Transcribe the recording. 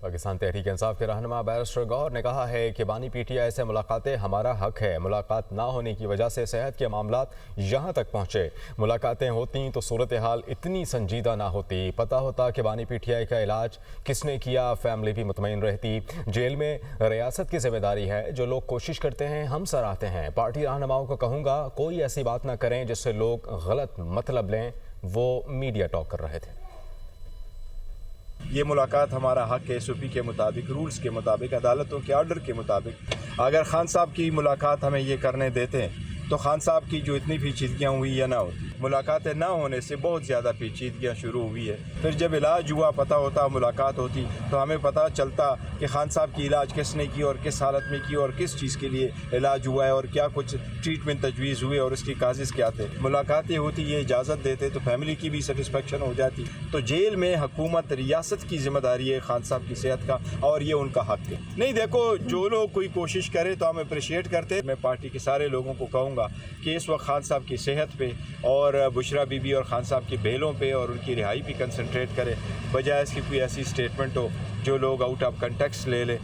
پاکستان تحریک انصاف کے رہنما بیرسٹر گوہر نے کہا ہے کہ بانی پی ٹی آئی سے ملاقاتیں ہمارا حق ہے۔ ملاقات نہ ہونے کی وجہ سے صحت کے معاملات یہاں تک پہنچے۔ ملاقاتیں ہوتیں تو صورتحال اتنی سنجیدہ نہ ہوتی۔ پتہ ہوتا کہ بانی پی ٹی آئی کا علاج کس نے کیا، فیملی بھی مطمئن رہتی۔ جیل میں ریاست کی ذمہ داری ہے۔ جو لوگ کوشش کرتے ہیں ہم سراہتے ہیں۔ پارٹی رہنماؤں کو کہوں گا کوئی ایسی بات نہ کریں جس سے لوگ غلط مطلب لیں۔ وہ میڈیا ٹاک کر رہے تھے۔ یہ ملاقات ہمارا حق ہے، ایس او پی کے مطابق، رولز کے مطابق، عدالتوں کے آرڈر کے مطابق۔ اگر خان صاحب کی ملاقات ہمیں یہ کرنے دیتے ہیں تو خان صاحب کی جو اتنی پیچیدگیاں ہوئی یا نہ ہوتی۔ ملاقاتیں نہ ہونے سے بہت زیادہ پیچیدگیاں شروع ہوئی ہے۔ پھر جب علاج ہوا، پتہ ہوتا، ملاقات ہوتی تو ہمیں پتہ چلتا کہ خان صاحب کی علاج کس نے کی اور کس حالت میں کی اور کس چیز کے لیے علاج ہوا ہے اور کیا کچھ ٹریٹمنٹ تجویز ہوئے اور اس کی کازز کیا تھے۔ ملاقاتیں ہوتی، یہ اجازت دیتے تو فیملی کی بھی سیٹسفیکشن ہو جاتی۔ تو جیل میں حکومت، ریاست کی ذمہ داری ہے خان صاحب کی صحت کا، اور یہ ان کا حق ہے۔ نہیں، دیکھو، جو لوگ کوئی کوشش کرے تو ہم اپریشیٹ کرتے۔ میں پارٹی کے سارے لوگوں کو کہوں گا کہ اس وقت خان صاحب کی صحت پہ اور بشرا بی بی اور خان صاحب کی بیلوں پہ اور ان کی رہائی پہ کنسنٹریٹ کرے، بجائے اس کی کوئی ایسی سٹیٹمنٹ ہو جو لوگ آؤٹ آف کنٹیکسٹ لے لے۔